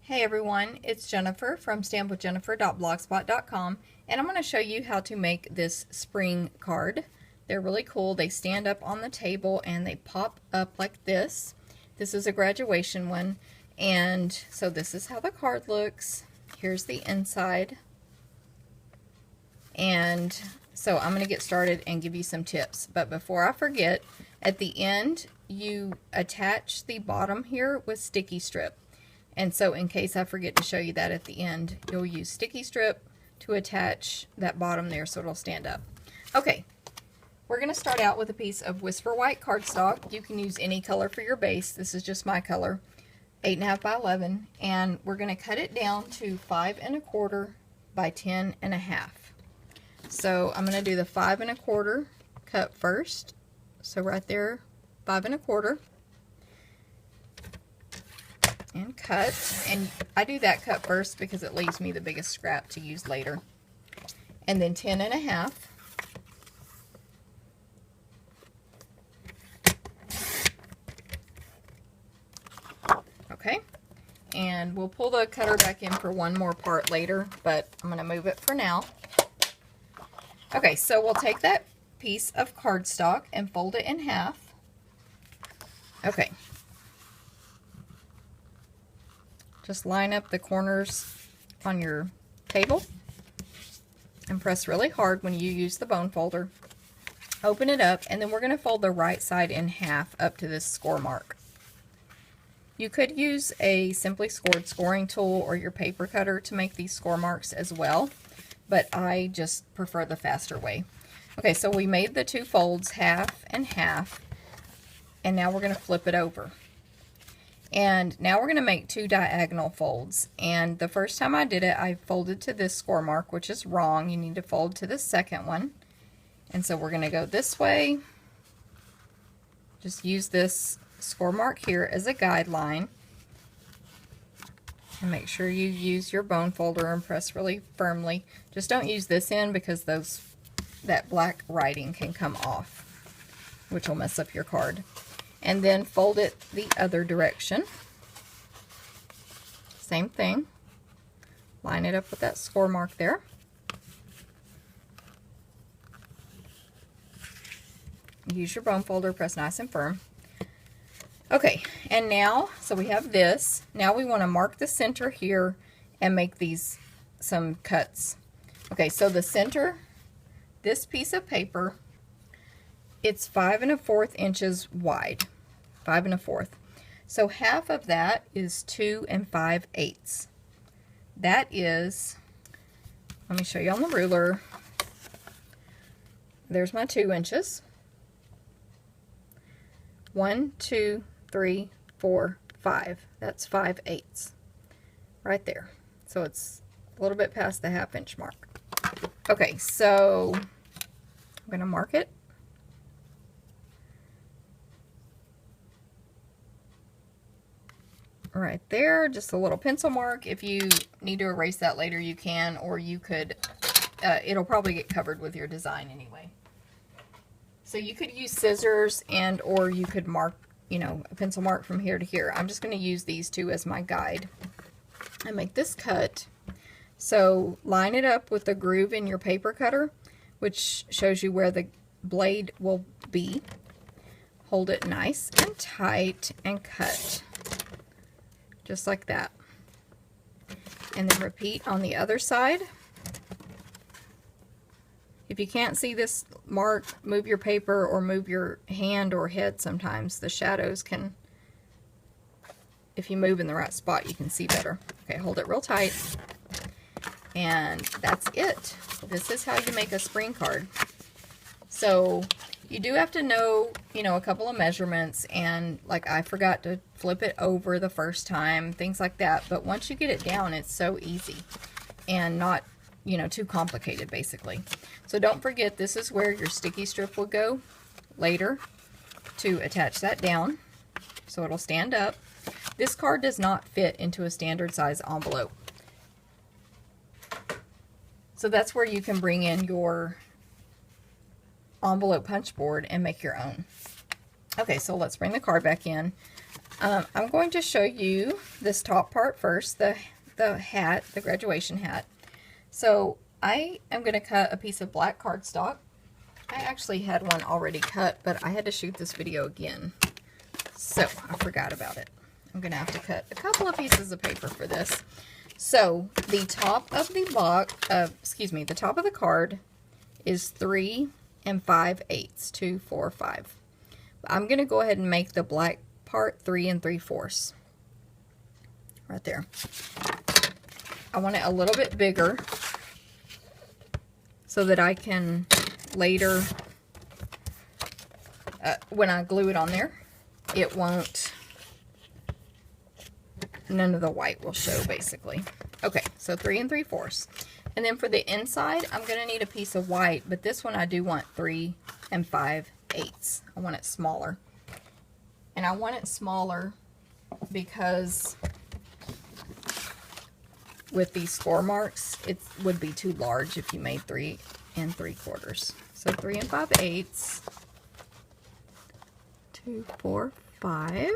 Hey everyone, it's Jennifer from stampwithjennifer.blogspot.com, and I'm going to show you how to make this spring card. They're really cool. They stand up on the table and they pop up like this. This is a graduation one, and so this is how the card looks. Here's the inside. And so I'm going to get started and give you some tips. But before I forget, at the end you attach the bottom here with sticky strip. And so in case I forget to show you that at the end, you'll use sticky strip to attach that bottom there so it'll stand up. Okay, we're going to start out with a piece of Whisper White cardstock. You can use any color for your base. This is just my color, 8.5 by 11. And we're going to cut it down to 5 1/4 by 10 1/2. So I'm going to do the 5 1/4 cut first. So right there, 5 1/4. And cut, and I do that cut first because it leaves me the biggest scrap to use later. And then 10 1/2. Okay, and we'll pull the cutter back in for one more part later, but I'm going to move it for now. Okay, so we'll take that piece of cardstock and fold it in half. Okay. Just line up the corners on your table and press really hard when you use the bone folder. Open it up, and then we're going to fold the right side in half up to this score mark. You could use a Simply Scored scoring tool or your paper cutter to make these score marks as well, but I just prefer the faster way. Okay, so we made the two folds, half and half, and now we're going to flip it over. And now we're going to make two diagonal folds. And the first time I did it, I folded to this score mark, which is wrong. You need to fold to the second one. And so we're going to go this way. Just use this score mark here as a guideline. And make sure you use your bone folder and press really firmly. Just don't use this end because that black writing can come off, which will mess up your card. And then fold it the other direction. Same thing. Line it up with that score mark there. Use your bone folder, press nice and firm. Okay, and now, so we have this. Now we want to mark the center here and make some cuts. Okay, so the center, this piece of paper, it's 5 1/4 inches wide, 5 1/4. So half of that is 2 5/8. That is, let me show you on the ruler. There's my 2 inches. 1, 2, 3, 4, 5. That's 5/8 right there. So it's a little bit past the half-inch mark. Okay, so I'm going to mark it. Right there, just a little pencil mark. If you need to erase that later, you can, or you could, it'll probably get covered with your design anyway. So you could use scissors or you could mark, a pencil mark from here to here. I'm just going to use these two as my guide. I make this cut. So line it up with the groove in your paper cutter, which shows you where the blade will be. Hold it nice and tight and cut. Just like that. And then repeat on the other side. If you can't see this mark, move your paper or move your hand or head sometimes. The shadows can, if you move in the right spot, you can see better. Okay, hold it real tight. And that's it. This is how you make a spring card. So you do have to know, a couple of measurements, and like I forgot to flip it over the first time, things like that. But once you get it down, it's so easy and not, too complicated basically. So don't forget, this is where your sticky strip will go later to attach that down so it'll stand up. This card does not fit into a standard size envelope. So that's where you can bring in your envelope punch board and make your own. Okay, so let's bring the card back in. I'm going to show you this top part first, the hat, the graduation hat. So I am going to cut a piece of black cardstock. I actually had one already cut, but I had to shoot this video again, so I forgot about it. I'm going to have to cut a couple of pieces of paper for this. So the top of the the top of the card is 3 5/8, 2, 4, 5. I'm going to go ahead and make the black part 3 3/4. Right there. I want it a little bit bigger so that I can later, when I glue it on there, it won't, none of the white will show basically. Okay, so 3 3/4. And then for the inside, I'm going to need a piece of white, but this one I do want 3 5/8. I want it smaller. And I want it smaller because with these score marks, it would be too large if you made 3 3/4. So 3 5/8, 2, 4, 5.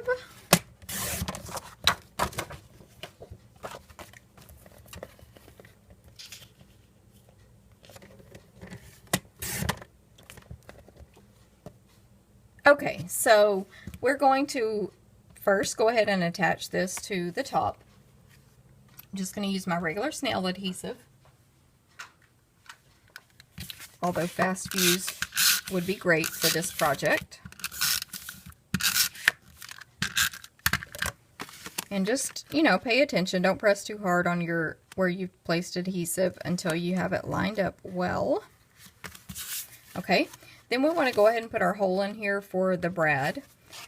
Okay, so we're going to first go ahead and attach this to the top. I'm just going to use my regular snail adhesive, although Fast Fuse would be great for this project. And just, you know, pay attention. Don't press too hard on your where you've placed adhesive until you have it lined up well. Okay. Then we want to go ahead and put our hole in here for the brad.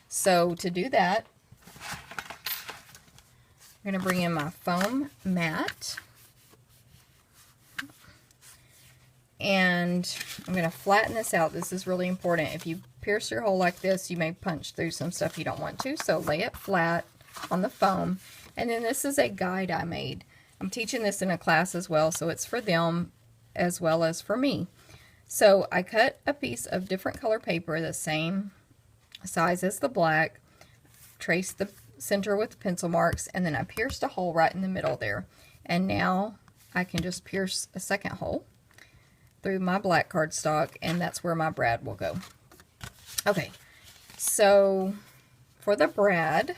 So to do that, I'm going to bring in my foam mat. And I'm going to flatten this out. This is really important. If you pierce your hole like this, you may punch through some stuff you don't want to. So lay it flat on the foam. And then this is a guide I made. I'm teaching this in a class as well, so it's for them as well as for me. So I cut a piece of different color paper, the same size as the black, traced the center with pencil marks, and then I pierced a hole right in the middle there. And now I can just pierce a second hole through my black cardstock, and that's where my brad will go. Okay, so for the brad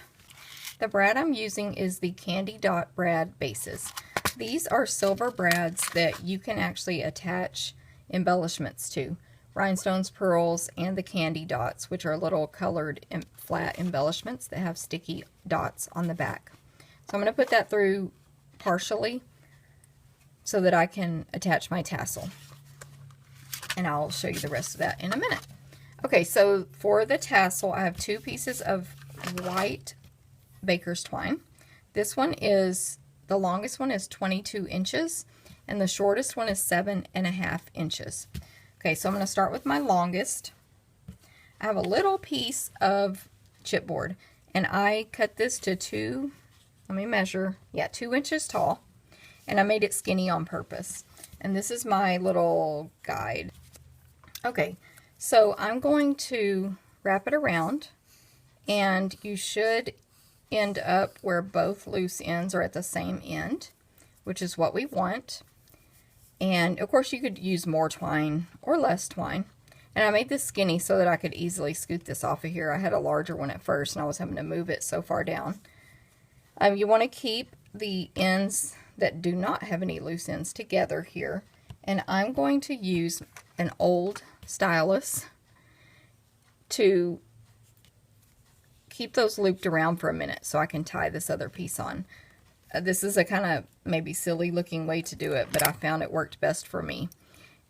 I'm using is the Candy Dot Brad Bases. These are silver brads that you can actually attach embellishments to. Rhinestones, pearls, and the candy dots, which are little colored and flat embellishments that have sticky dots on the back. So I'm going to put that through partially so that I can attach my tassel. And I'll show you the rest of that in a minute. Okay, so for the tassel, I have 2 pieces of white baker's twine. This one is, the longest one is 22 inches, and the shortest one is 7.5 inches. Okay, so I'm going to start with my longest. I have a little piece of chipboard, and I cut this to 2, let me measure, 2 inches tall, and I made it skinny on purpose. And this is my little guide. Okay, so I'm going to wrap it around, and you should end up where both loose ends are at the same end, which is what we want. And of course you could use more twine or less twine. And I made this skinny so that I could easily scoot this off of here. I had a larger one at first and I was having to move it so far down. You want to keep the ends that do not have any loose ends together here. And I'm going to use an old stylus to keep those looped around for a minute so I can tie this other piece on. This is a kind of maybe silly looking way to do it, but I found it worked best for me.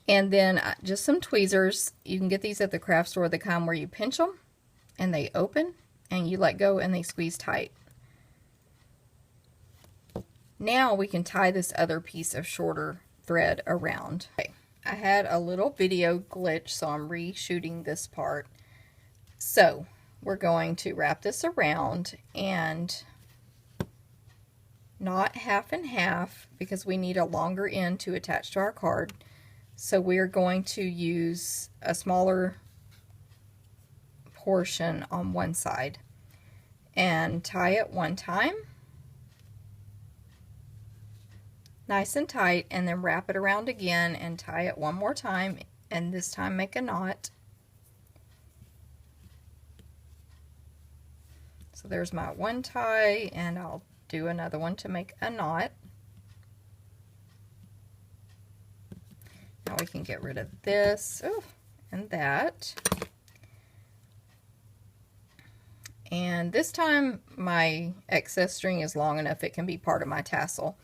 And then just some tweezers. You can get these at the craft store, the kind where you pinch them and they open and you let go and they squeeze tight. Now we can tie this other piece of shorter thread around. Okay, I had a little video glitch, so I'm reshooting this part. So we're going to wrap this around and not half and half because we need a longer end to attach to our card. So we're going to use a smaller portion on one side and tie it one time, nice and tight, and then wrap it around again and tie it one more time, and this time make a knot. So there's my one tie, and I'll do another one to make a knot. Now we can get rid of this and that. And this time my excess string is long enough it can be part of my tassel.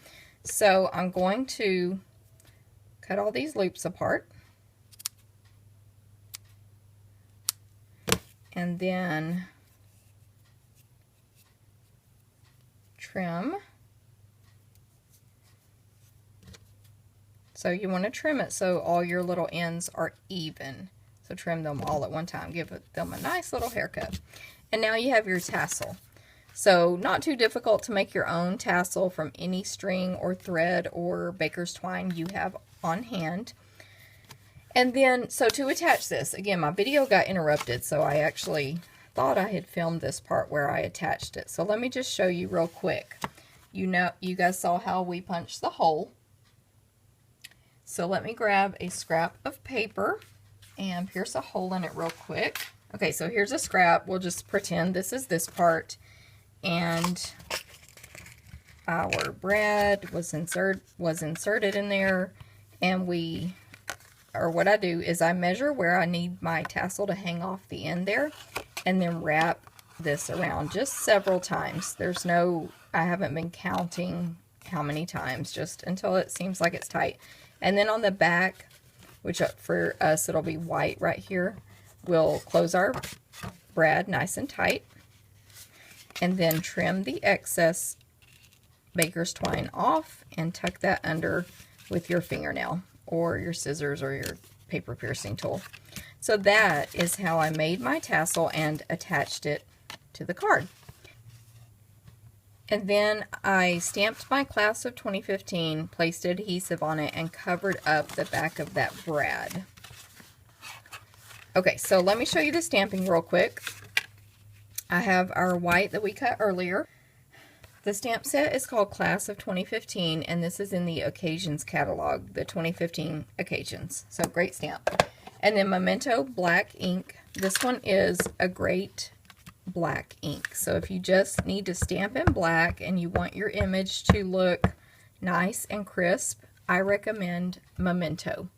So I'm going to cut all these loops apart. And then trim. So you want to trim it so all your little ends are even. So trim them all at one time. Give them a nice little haircut. And now you have your tassel. So not too difficult to make your own tassel from any string or thread or baker's twine you have on hand. And then, so to attach this, again, my video got interrupted, so I actually thought I had filmed this part where I attached it. So let me just show you real quick. You guys saw how we punched the hole. So let me grab a scrap of paper and pierce a hole in it real quick. Okay, so here's a scrap. We'll just pretend this is this part. And our brad was inserted in there. And what I do is I measure where I need my tassel to hang off the end there. And then wrap this around just several times. I haven't been counting how many times, just until it seems like it's tight. And then on the back, which for us it'll be white right here, we'll close our brad nice and tight. And then trim the excess baker's twine off and tuck that under with your fingernail or your scissors or your paper piercing tool. So that is how I made my tassel and attached it to the card. And then I stamped my class of 2015, placed adhesive on it, and covered up the back of that brad. Okay, so let me show you the stamping real quick. I have our white that we cut earlier. The stamp set is called Class of 2015, and this is in the Occasions catalog, the 2015 Occasions. So great stamp. And then Memento black ink. This one is a great black ink. So if you just need to stamp in black and you want your image to look nice and crisp, I recommend Memento.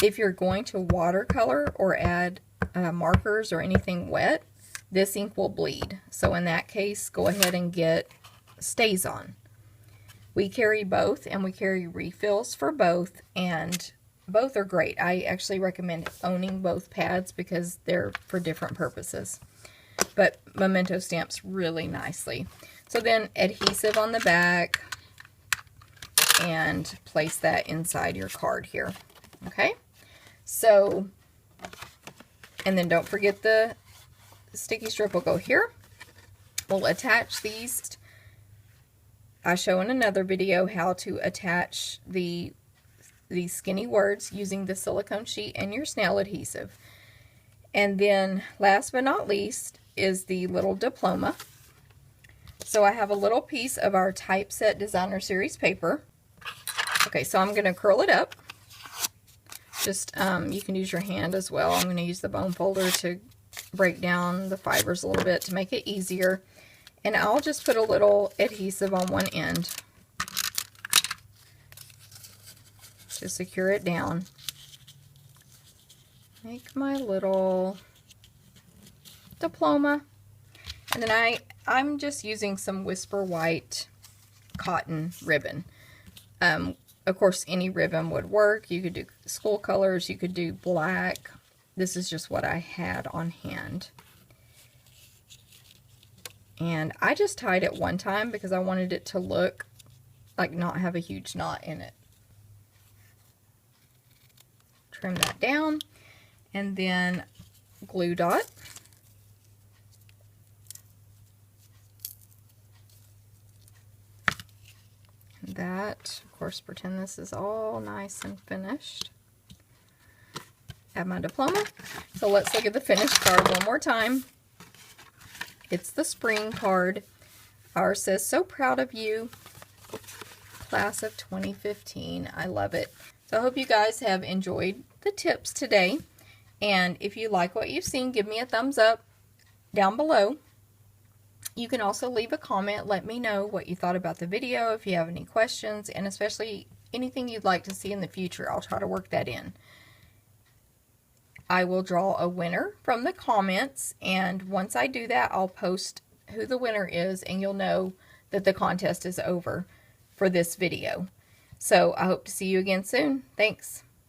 If you're going to watercolor or add markers or anything wet, this ink will bleed. So in that case, go ahead and get StazOn. We carry both, and we carry refills for both, and both are great. I actually recommend owning both pads because they're for different purposes. But Memento stamps really nicely. So then adhesive on the back and place that inside your card here. Okay? So, and then don't forget the sticky strip will go here. We'll attach these. I show in another video how to attach these skinny words using the silicone sheet and your snail adhesive. And then last but not least is the little diploma. So I have a little piece of our Typeset Designer Series paper. Okay, so I'm going to curl it up. Just, you can use your hand as well. I'm going to use the bone folder to break down the fibers a little bit to make it easier. And I'll just put a little adhesive on one end to secure it down. Make my little diploma. And then I'm just using some Whisper White cotton ribbon. Of course, any ribbon would work. You could do school colors, you could do black. This is just what I had on hand. And I just tied it one time because I wanted it to look like not have a huge knot in it. Trim that down, and then glue dot. That, of course, pretend this is all nice and finished. Add my diploma. So let's look at the finished card one more time. It's the spring card. Ours says, "So proud of you, class of 2015. I love it. So I hope you guys have enjoyed the tips today. And if you like what you've seen, give me a thumbs up down below. You can also leave a comment. Let me know what you thought about the video, if you have any questions, and especially anything you'd like to see in the future. I'll try to work that in. I will draw a winner from the comments, and once I do that, I'll post who the winner is, and you'll know that the contest is over for this video. So I hope to see you again soon. Thanks.